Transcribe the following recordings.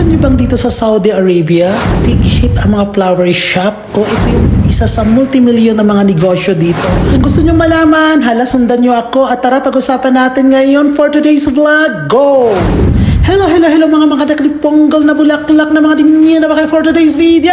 Alam niyo bang dito sa Saudi Arabia, big hit ang mga flower shop o ito yung isa sa multimilyon na mga negosyo dito? Kung gusto niyo malaman, hala sundan niyo ako at tara pag-usapan natin ngayon for today's vlog. Go! Hello mga nakliponggal na bulaklak na mga dimnya na bakay for today's video!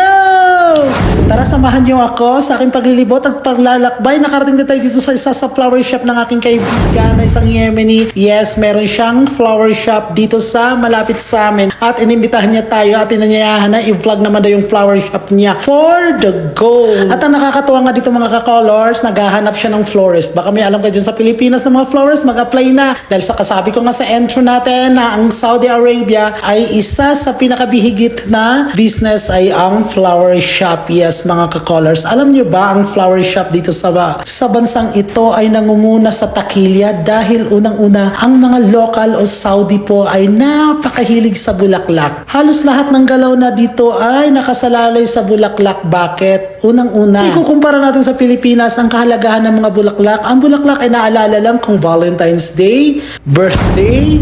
Tara samahan niyo ako sa aking paglilibot at paglalakbay. Nakarating na tayo dito sa isa sa flower shop ng aking kaibigan na isang Yemeni. Yes, meron siyang flower shop dito sa malapit sa amin. At inimbitahan niya tayo at inanyayahan na i-vlog naman daw yung flower shop niya for the go. At ang nakakatuwa nga dito mga ka-colors, naghahanap siya ng florist. Baka may alam kayo dyan sa Pilipinas ng mga florist, mag-apply na. Dahil sa kasabi ko nga sa intro natin na ang Saudi Arabia ay isa sa pinakabihigit na business ay ang flower shop. Yes, mga ka-colors. Alam nyo ba ang flower shop dito sa bansang ito ay nangunguna sa takilya dahil unang-una ang mga local o Saudi po ay napakahilig sa bulaklak. Halos lahat ng galaw na dito ay nakasalalay sa bulaklak. Bakit? Unang-una, ikukumpara natin sa Pilipinas ang kahalagahan ng mga bulaklak. Ang bulaklak ay naalala lang kung Valentine's Day, birthday,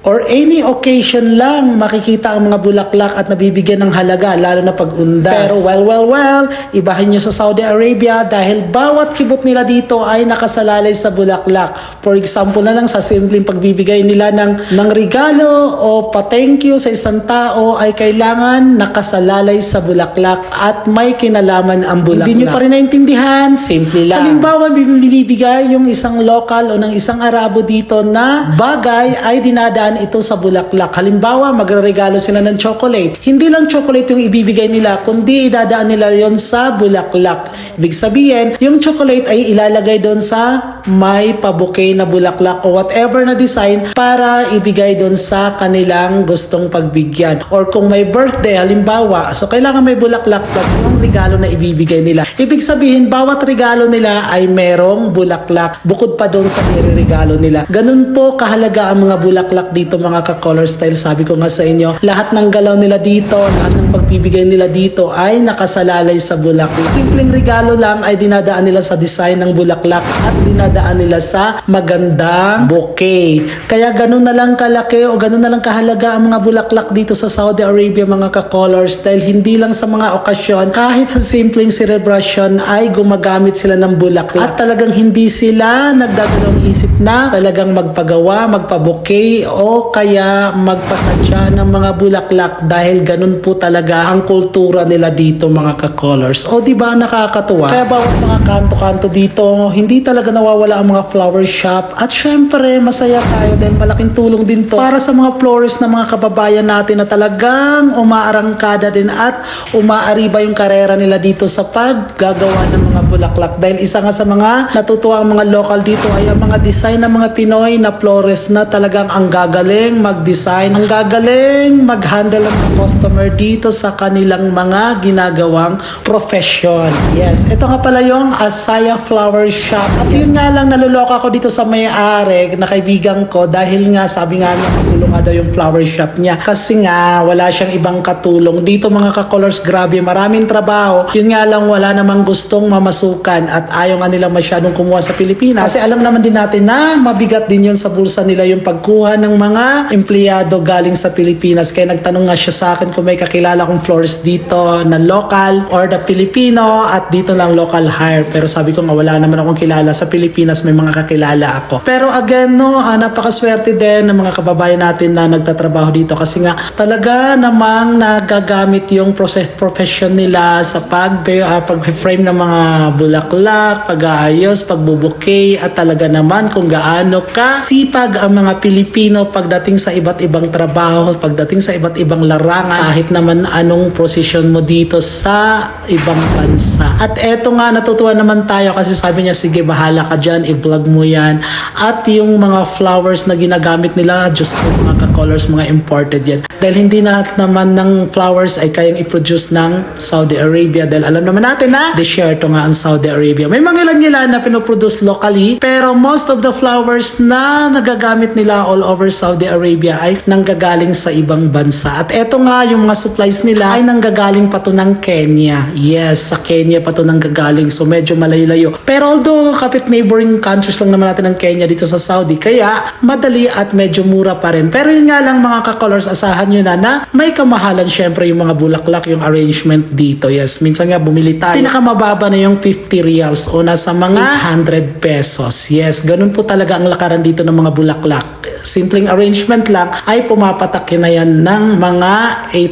or any occasion lang makikita ang mga bulaklak at nabibigyan ng halaga, lalo na pag undas. Pero well, ibahin nyo sa Saudi Arabia dahil bawat kibot nila dito ay nakasalalay sa bulaklak. For example na lang sa simpleng pagbibigay nila ng regalo o pa-thank you sa isang tao ay kailangan nakasalalay sa bulaklak at may kinalaman ang bulaklak. Hindi nyo pa rin naintindihan, simple lang. Halimbawa, binibigay yung isang local o ng isang Arabo dito na bagay ay dinadaan ito sa bulaklak. Halimbawa, magregalo sila ng chocolate. Hindi lang chocolate yung ibibigay nila, kundi idadaan nila yon sa bulaklak. Ibig sabihin, yung chocolate ay ilalagay doon sa may pa-bouquet na bulaklak o whatever na design para ibigay doon sa kanilang gustong pagbigyan. Or kung may birthday, halimbawa, so kailangan may bulaklak plus yung regalo na ibibigay nila. Ibig sabihin, bawat regalo nila ay merong bulaklak bukod pa doon sa niregalo nila. Ganun po kahalaga ang mga bulaklak dito mga ka-color style. Sabi ko nga sa inyo, lahat ng galaw nila dito, lahat ng pagbibigay nila dito ay nakasalalay sa bulaklak. Simpleng regalo lang ay dinadaan nila sa design ng bulaklak at dinadaan nila sa magandang bouquet. Kaya ganun na lang kalaki o ganun na lang kahalaga ang mga bulaklak dito sa Saudi Arabia mga ka-color style. Hindi lang sa mga okasyon, kahit sa simpleng celebration ay gumagamit sila ng bulaklak. At talagang hindi sila nagdadalawang isip na talagang magpagawa, magpa-bouquet o kaya magpasadya ng mga bulaklak dahil ganun po talaga ang kultura nila dito mga ka-colors. O diba nakakatuwa? Kaya bawat mga kanto-kanto dito, hindi talaga nawawala ang mga flower shop at syempre masaya tayo dahil malaking tulong din to para sa mga florist na mga kababayan natin na talagang umaarangkada din at umaariba yung karera nila dito sa paggagawa ng mga bulaklak. Dahil isa nga sa mga natutuwa ang mga local dito ay ang mga design ng mga Pinoy na florist na talagang ang gagaling mag-design, ang gagaling mag-handle ng mga customer dito sa kanilang mga ginagawang profession. Yes, ito nga pala yung Asaya Flower Shop. At yun nga lang, naluloka ko dito sa may-ari na kaibigan ko dahil nga sabi nga niya katulong nga daw yung flower shop niya. Kasi nga wala siyang ibang katulong. Dito mga ka-colors, grabe, maraming trabaho. Yun nga lang, wala namang gustong mamasukan at ayaw nga nilang masyadong kumuha sa Pilipinas. Kasi alam naman din natin na mabigat din yun sa bulsa nila yung pagkuha ng mga empleyado galing sa Pilipinas. Kaya nagtanong nga siya sa akin kung may kakilala kong florist dito na local or the Filipino at dito lang local hire. Pero sabi ko nga wala naman akong kilala sa Pilipinas, may mga kakilala ako. Pero again no, napakaswerte din ng mga kababayan natin na nagtatrabaho dito kasi nga talaga namang nagagamit yung profession nila sa pag-frame ng mga bulaklak, pag-aayos, pagbubuke at talaga naman kung gaano ka sipag ang mga Pilipino pagdating sa iba't ibang trabaho, pagdating sa iba't ibang larangan, kahit naman anong posisyon mo dito sa ibang bansa. At eto nga, natutuwa naman tayo kasi sabi niya, sige bahala ka dyan, i-vlog mo yan. At yung mga flowers na ginagamit nila, just po mga ka-colors, mga imported yan. Dahil hindi naman ng flowers ay kayang i-produce ng Saudi Arabia. Dahil alam naman natin na desierto nga ang Saudi Arabia. May mga ilan-ilan na pinoproduce locally, pero most of the flowers na nagagamit nila all over Saudi Arabia ay nanggagaling sa ibang bansa. At eto nga, yung mga supplies nila ay nanggagaling pa to ng Kenya. Yes, sa Kenya pa to nanggagaling. So medyo malayo-layo. Pero although kapit neighboring countries lang naman natin ng Kenya dito sa Saudi, kaya madali at medyo mura pa rin. Pero yun nga lang mga ka-colors, asahan nyo na may kamahalan syempre yung mga bulaklak, yung arrangement dito. Yes, minsan nga bumili tayo. Pinakamababa na yung 50 rials o nasa mga 100 pesos. Yes, ganun po talaga ang lakaran dito ng mga bulaklak. Simpleng arrangement lang ay pumapatak na yan ng mga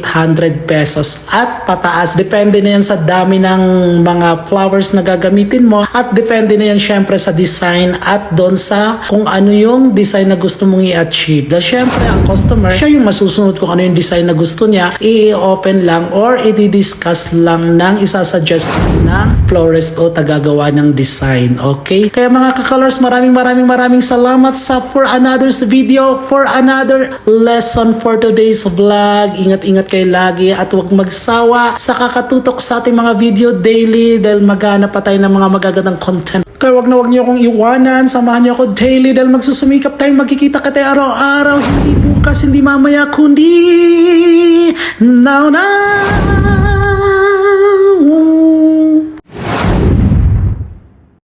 800 pesos at pataas. Depende na yan sa dami ng mga flowers na gagamitin mo at depende na yan syempre sa design at doon sa kung ano yung design na gusto mong i-achieve. Dahil syempre ang customer, siya yung masusunod kung ano yung design na gusto niya, i-open lang or i-discuss lang ng isasuggest ng florist o tagagawa ng design. Okay? Kaya mga ka-colors, maraming salamat for another video, for another lesson for today's vlog. Ingat-ingat kayo lagi at huwag magsawa sa kakatutok sa ating mga video daily dahil maghanap pa tayo ng mga magagandang content. Kaya wag niyo akong iwanan, samahan niyo ako daily dahil magsusumikap tayo, magkikita ka tayo araw-araw, hindi bukas, hindi mamaya, kundi now.